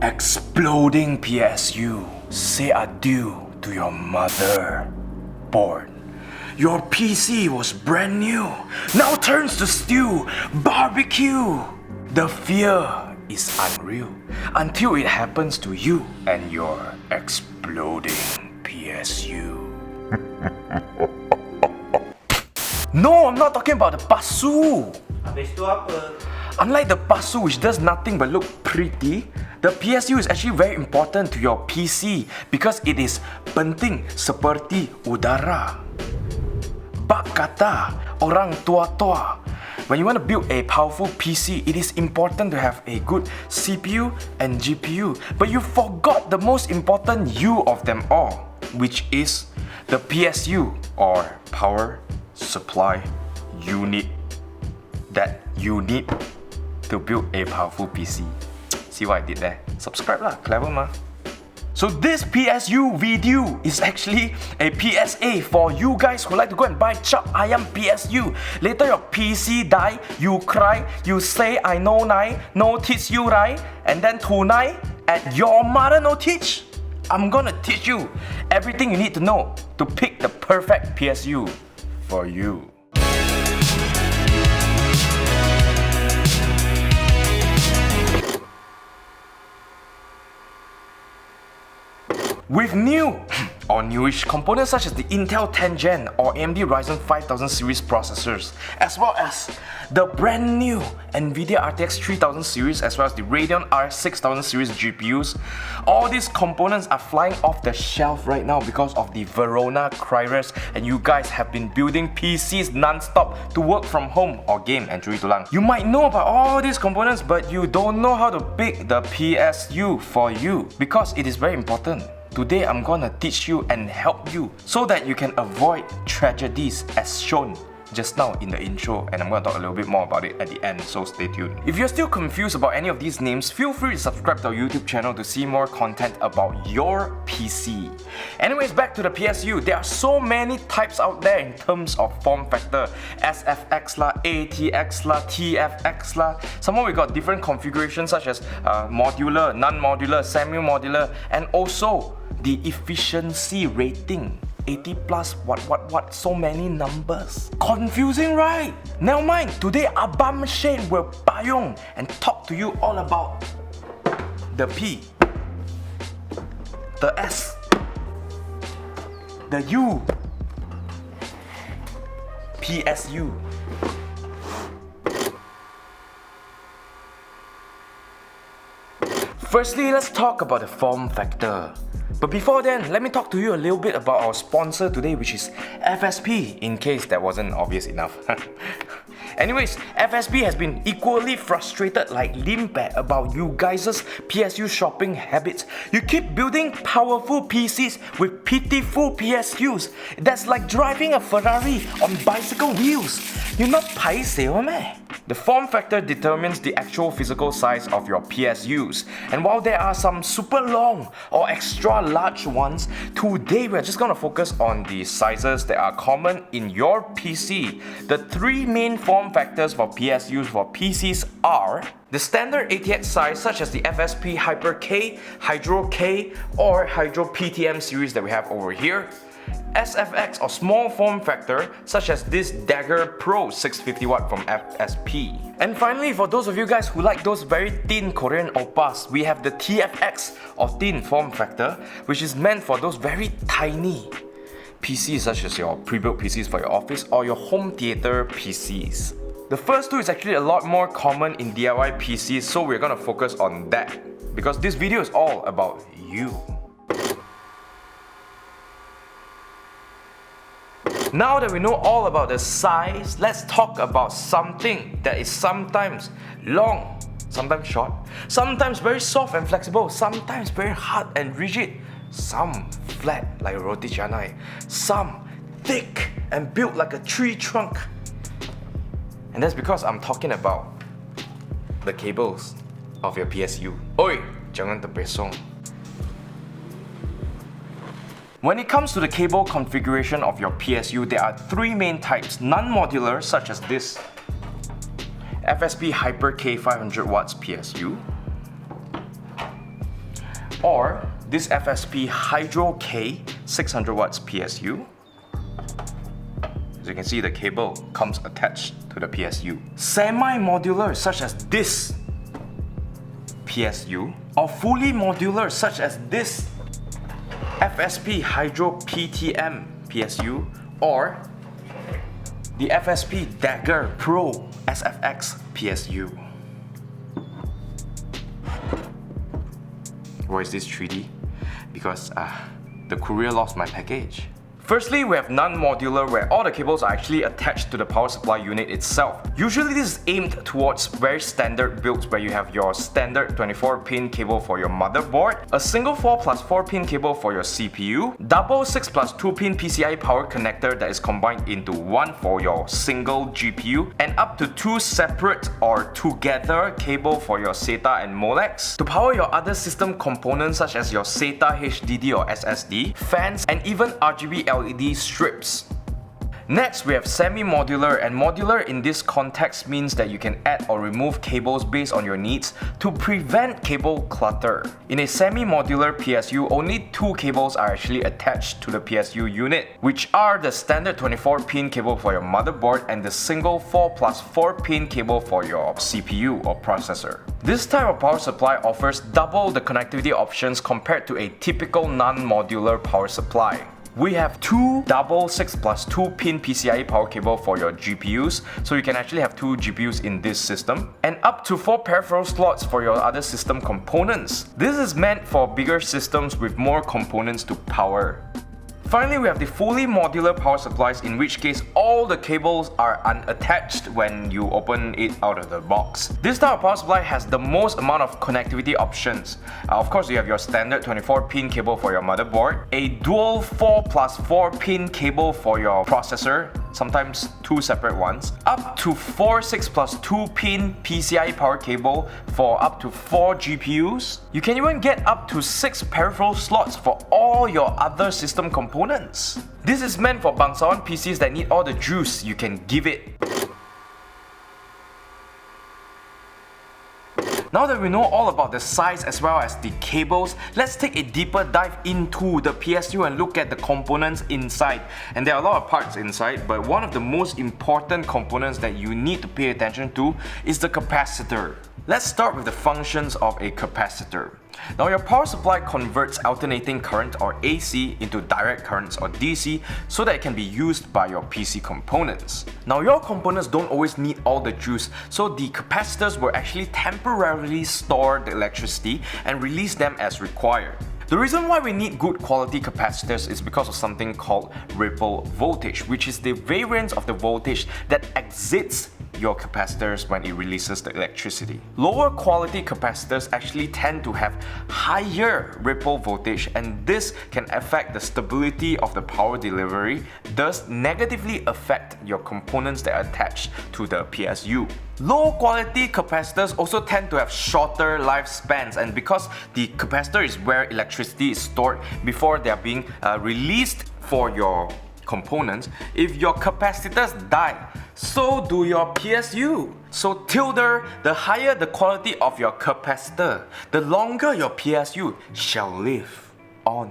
Exploding PSU. Say adieu to your motherboard. Your PC was brand new, now turns to stew, barbecue. The fear is unreal until it happens to you and your exploding PSU. No, I'm not talking about the pasu. Habis tu apa? Unlike the pasu, which does nothing but look pretty, the PSU is actually very important to your PC because it is penting seperti udara. Bak kata orang tua-tua. When you want to build a powerful PC, it is important to have a good CPU and GPU. But you forgot the most important U of them all, which is the PSU, or power supply unit, that you need to build a powerful PC. See what I did there? Subscribe lah, clever ma. So this PSU video is actually a PSA for you guys who like to go and buy Cap Ayam PSU. Later your PC die, you cry, you say I know nai, no teach you right, and then tonight at your mother no teach. I'm gonna teach you everything you need to know to pick the perfect PSU for you. With new or newish components such as the Intel 10 Gen or AMD Ryzen 5000 series processors, as well as the brand new NVIDIA RTX 3000 series, as well as the Radeon RX 6000 series GPUs, all these components are flying off the shelf right now because of the Verona crisis, and you guys have been building PCs non-stop to work from home or game and curi tulang. You might know about all these components, but you don't know how to pick the PSU for you because it is very important. Today I'm gonna teach you and help you so that you can avoid tragedies as shown just now in the intro, and I'm gonna talk a little bit more about it at the end, so stay tuned. If you're still confused about any of these names, feel free to subscribe to our YouTube channel to see more content about your PC. Anyways, back to the PSU. There are so many types out there in terms of form factor. SFX lah, ATX lah, TFX lah. Some more we got different configurations such as modular, non-modular, semi-modular, and also the efficiency rating. 80 plus, what, so many numbers. Confusing, right? Never mind, today Abam Shane will payung and talk to you all about the P, the S, the U, PSU. Firstly, let's talk about the form factor. But before then, let me talk to you a little bit about our sponsor today, which is FSP, in case that wasn't obvious enough. Anyways, FSP has been equally frustrated like Limpe about you guys' PSU shopping habits. You keep building powerful PCs with pitiful PSUs. That's like driving a Ferrari on bicycle wheels. You're not paiseh, meh? The form factor determines the actual physical size of your PSUs. And while there are some super long or extra large ones, today we're just gonna focus on the sizes that are common in your PC. The three main form factors for PSUs for PCs are the standard ATX size, such as the FSP Hyper K, Hydro K, or Hydro PTM series that we have over here. SFX or small form factor, such as this Dagger Pro 650W from FSP. And finally, for those of you guys who like those very thin Korean oppas, we have the TFX or thin form factor, which is meant for those very tiny PCs, such as your pre-built PCs for your office or your home theater PCs. The first two is actually a lot more common in DIY PCs, so we're gonna focus on that because this video is all about you. Now that we know all about the size, let's talk about something that is sometimes long, sometimes short, sometimes very soft and flexible, sometimes very hard and rigid, some flat like a roti canai, some thick and built like a tree trunk. And that's because I'm talking about the cables of your PSU. Oi, jangan terpesong. When it comes to the cable configuration of your PSU, there are three main types. Non-modular, such as this FSP Hyper K 500 watts PSU. or this FSP Hydro K 600 watts PSU. As you can see, the cable comes attached to the PSU. Semi-modular such as this PSU, or fully modular such as this FSP Hydro PTM PSU, or the FSP Dagger Pro SFX PSU. Why is this 3D? Because the courier lost my package. Firstly, we have non-modular where all the cables are actually attached to the power supply unit itself. Usually this is aimed towards very standard builds where you have your standard 24-pin cable for your motherboard, a single 4+4-pin cable for your CPU, double 6+2-pin PCIe power connector that is combined into one for your single GPU, and up to 2 separate or together cable for your SATA and Molex to power your other system components such as your SATA HDD or SSD, fans, and even RGB LED strips. Next, we have semi-modular, and modular in this context means that you can add or remove cables based on your needs to prevent cable clutter. In a semi-modular PSU, only 2 cables are actually attached to the PSU unit, which are the standard 24-pin cable for your motherboard and the single 4+4-pin cable for your CPU or processor. This type of power supply offers double the connectivity options compared to a typical non-modular power supply. We have 2 double 6+2-pin PCIe power cable for your GPUs, so you can actually have 2 GPUs in this system, and up to 4 peripheral slots for your other system components. This is meant for bigger systems with more components to power. Finally, we have the fully modular power supplies, in which case all the cables are unattached when you open it out of the box. This type of power supply has the most amount of connectivity options. Of course, you have your standard 24-pin cable for your motherboard, a dual 4+4-pin cable for your processor, sometimes 2 separate ones, up to 4 6+2-pin PCIe power cable for up to 4 GPUs. You can even get up to 6 peripheral slots for all your other system components. This is meant for bangsawan PCs that need all the juice you can give it. Now that we know all about the size as well as the cables, let's take a deeper dive into the PSU and look at the components inside. And there are a lot of parts inside, but one of the most important components that you need to pay attention to is the capacitor. Let's start with the functions of a capacitor. Now, your power supply converts alternating current or AC into direct currents or DC so that it can be used by your PC components. Now, your components don't always need all the juice, so the capacitors will actually temporarily store the electricity and release them as required. The reason why we need good quality capacitors is because of something called ripple voltage, which is the variance of the voltage that exits your capacitors when it releases the electricity. Lower quality capacitors actually tend to have higher ripple voltage, and this can affect the stability of the power delivery, thus negatively affect your components that are attached to the PSU. Low quality capacitors also tend to have shorter lifespans, and because the capacitor is where electricity is stored before they are being released for your components, if your capacitors die, so do your PSU. So tilde, the higher the quality of your capacitor, the longer your PSU shall live on.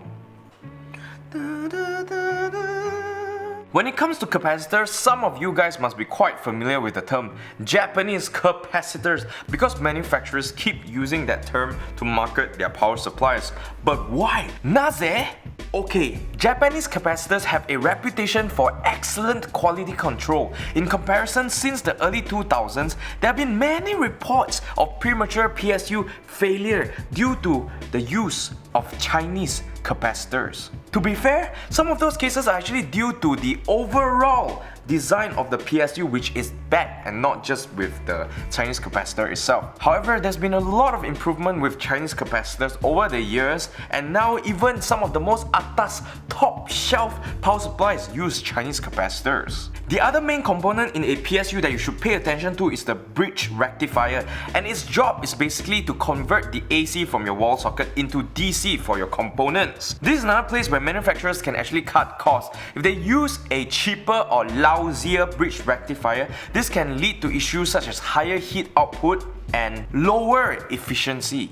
When it comes to capacitors, some of you guys must be quite familiar with the term Japanese capacitors because manufacturers keep using that term to market their power supplies. But why? Naze? Okay, Japanese capacitors have a reputation for excellent quality control. In comparison, since the early 2000s, there have been many reports of premature PSU failure due to the use of Chinese capacitors. To be fair, some of those cases are actually due to the overall design of the PSU, which is bad, and not just with the Chinese capacitor itself. However, there's been a lot of improvement with Chinese capacitors over the years, and now even some of the most atas, top shelf power supplies use Chinese capacitors. The other main component in a PSU that you should pay attention to is the bridge rectifier, and its job is basically to convert the AC from your wall socket into DC for your components. This is another place where manufacturers can actually cut costs. If they use a cheaper or lousier bridge rectifier, this can lead to issues such as higher heat output and lower efficiency.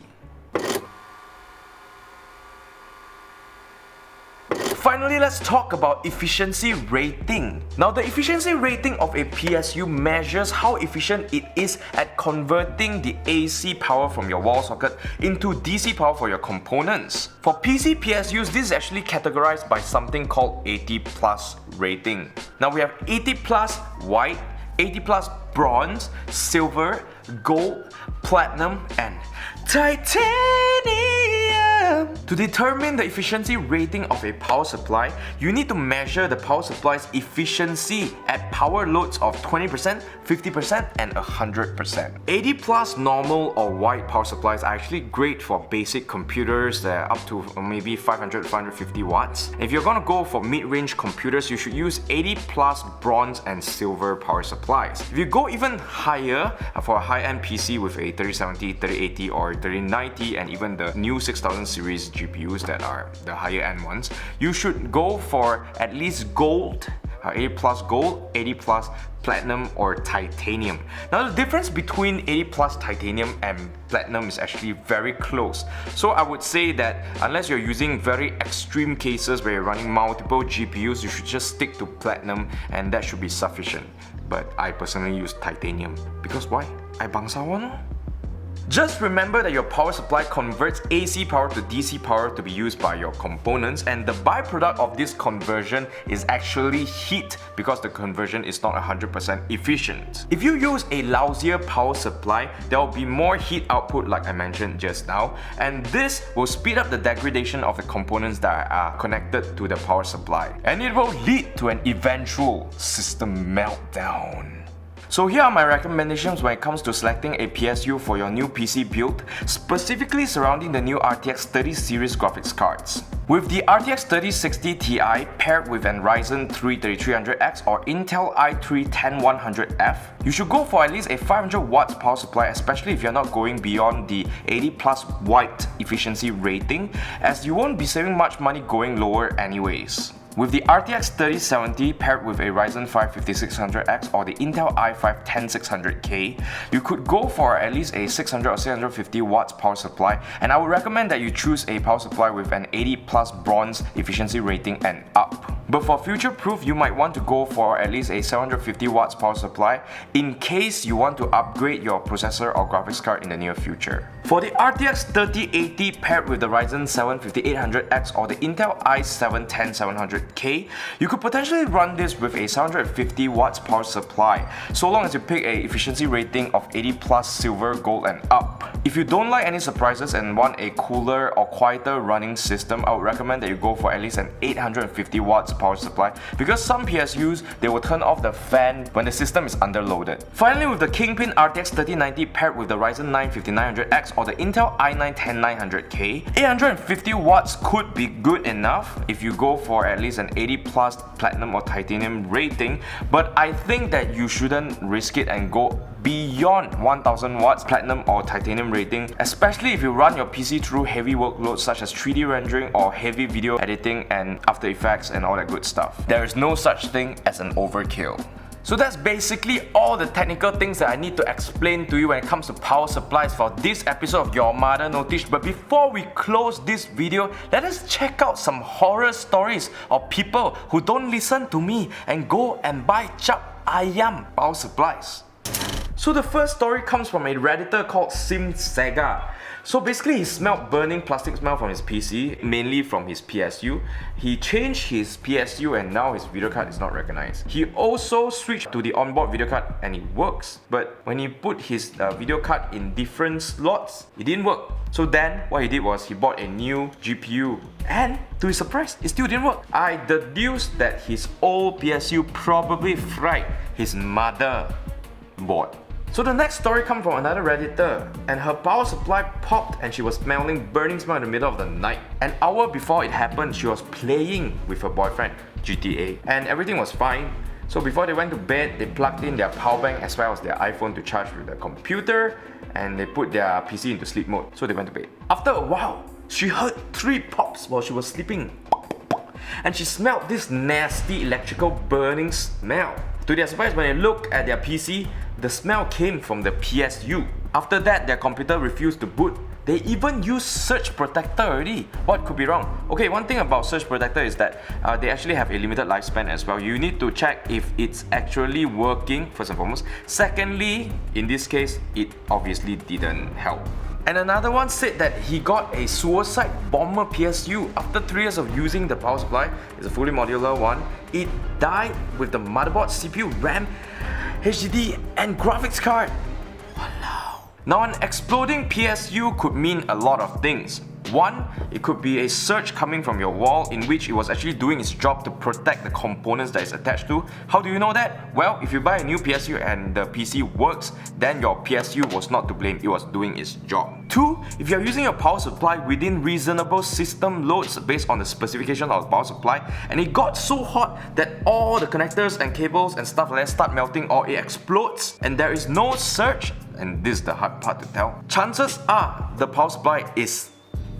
finally, let's talk about efficiency rating. Now, the efficiency rating of a PSU measures how efficient it is at converting the AC power from your wall socket into DC power for your components. For PC PSUs, this is actually categorized by something called 80 plus rating. Now, we have 80 plus white, 80 plus bronze, silver, gold, platinum, and titanium. To determine the efficiency rating of a power supply, you need to measure the power supply's efficiency at power loads of 20%, 50%, and 100%. 80 plus normal or white power supplies are actually great for basic computers that are up to maybe 500 to 550 watts. If you're gonna go for mid-range computers, you should use 80 plus bronze and silver power supplies. If you go even higher for a high-end PC with a 3070, 3080 or 3090 and even the new 6000 series GPUs that are the higher end ones, you should go for at least gold, 80 plus gold, 80 plus platinum or titanium. Now the difference between 80 plus titanium and platinum is actually very close. So I would say that unless you're using very extreme cases where you're running multiple GPUs, you should just stick to platinum and that should be sufficient. But I personally use titanium. Because why? I bangsawan no? Just remember that your power supply converts AC power to DC power to be used by your components, and the byproduct of this conversion is actually heat because the conversion is not 100% efficient. If you use a lousier power supply, there will be more heat output like I mentioned just now, and this will speed up the degradation of the components that are connected to the power supply, and it will lead to an eventual system meltdown. So here are my recommendations when it comes to selecting a PSU for your new PC build, specifically surrounding the new RTX 30 series graphics cards. With the RTX 3060 Ti paired with an Ryzen 3 3300X or Intel i3 10100F, you should go for at least a 500 watts power supply, especially if you're not going beyond the 80 plus white efficiency rating, as you won't be saving much money going lower anyways. With the RTX 3070 paired with a Ryzen 5 5600X or the Intel i5 10600K, you could go for at least a 600 or 650 watts power supply, and I would recommend that you choose a power supply with an 80 plus bronze efficiency rating and up. But for future proof, you might want to go for at least a 750 watts power supply in case you want to upgrade your processor or graphics card in the near future. For the RTX 3080 paired with the Ryzen 7 5800X or the Intel i7 10700K, you could potentially run this with a 750 watts power supply, so long as you pick a efficiency rating of 80 plus silver, gold and up. If you don't like any surprises and want a cooler or quieter running system, I would recommend that you go for at least an 850 watts power supply, because some PSUs, they will turn off the fan when the system is underloaded. Finally, with the Kingpin RTX 3090 paired with the Ryzen 9 5900X or the Intel i9 10900K, 850 watts could be good enough if you go for at least an 80 plus platinum or titanium rating, but I think that you shouldn't risk it and go beyond 1000 watts platinum or titanium rating, especially if you run your PC through heavy workloads such as 3D rendering or heavy video editing and After Effects and all that good stuff. There is no such thing as an overkill. So that's basically all the technical things that I need to explain to you when it comes to power supplies for this episode of Your Mother Noticed. But before we close this video, let us check out some horror stories of people who don't listen to me and go and buy Cap Ayam power supplies. So the first story comes from a Redditor called Sim Sega. So basically he smelled burning plastic smell from his PC, mainly from his PSU. He changed his PSU and now his video card is not recognized. He also switched to the onboard video card and it works. But when he put his video card in different slots, it didn't work. So then what he did was he bought a new GPU and to his surprise, it still didn't work. I deduced that his old PSU probably fried his motherboard. So the next story comes from another Redditor, and her power supply popped and she was smelling burning smell in the middle of the night. An hour before it happened, she was playing with her boyfriend, GTA, and everything was fine. So before they went to bed, they plugged in their power bank as well as their iPhone to charge with the computer, and they put their PC into sleep mode, so they went to bed. After a while, she heard 3 pops while she was sleeping, and she smelled this nasty electrical burning smell. To their surprise, when they looked at their PC, the smell came from the PSU. After that, their computer refused to boot. They even use surge protector already. What could be wrong? Okay, one thing about surge protector is that they actually have a limited lifespan as well. You need to check if it's actually working, first and foremost. Secondly, in this case, it obviously didn't help. And another one said that he got a suicide bomber PSU after 3 years of using the power supply. It's a fully modular one. It died with the motherboard, CPU, RAM, HDD, and graphics card. Walao. Now, an exploding PSU could mean a lot of things. One, it could be a surge coming from your wall in which it was actually doing its job to protect the components that it's attached to. How do you know that? Well, if you buy a new PSU and the PC works, then your PSU was not to blame, it was doing its job. Two, if you're using your power supply within reasonable system loads based on the specification of the power supply, and it got so hot that all the connectors and cables and stuff like that start melting or it explodes, and there is no surge, and this is the hard part to tell, chances are the power supply is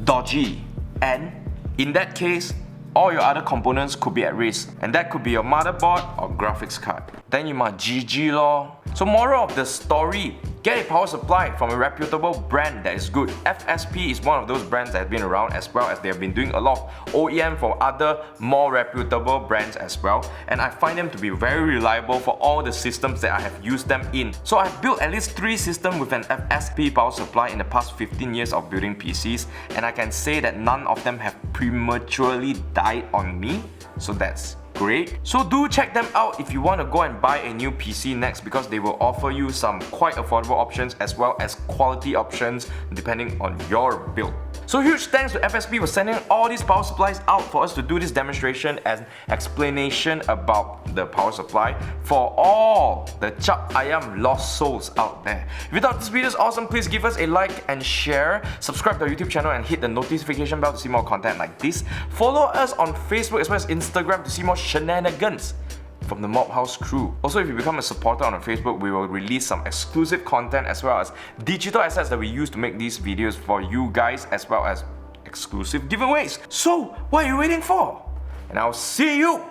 dodgy, and in that case, all your other components could be at risk, and that could be your motherboard or graphics card. Then you must GG lor. So moral of the story, get a power supply from a reputable brand that is good. FSP is one of those brands that have been around, as well as they have been doing a lot of OEM for other more reputable brands as well, and I find them to be very reliable for all the systems that I have used them in. So I've built at least 3 systems with an FSP power supply in the past 15 years of building PCs, and I can say that none of them have prematurely died on me, so that's great. So do check them out if you want to go and buy a new PC next, because they will offer you some quite affordable options as well as quality options depending on your build. So huge thanks to FSP for sending all these power supplies out for us to do this demonstration and explanation about the power supply for all the Cap Ayam lost souls out there. If you thought this video is awesome, please give us a like and share, subscribe to our YouTube channel and hit the notification bell to see more content like this. Follow us on Facebook as well as Instagram to see more shenanigans from the Mob House crew. Also, if you become a supporter on our Facebook, we will release some exclusive content as well as digital assets that we use to make these videos for you guys, as well as exclusive giveaways. So, what are you waiting for? And I'll see you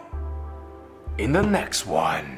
in the next one.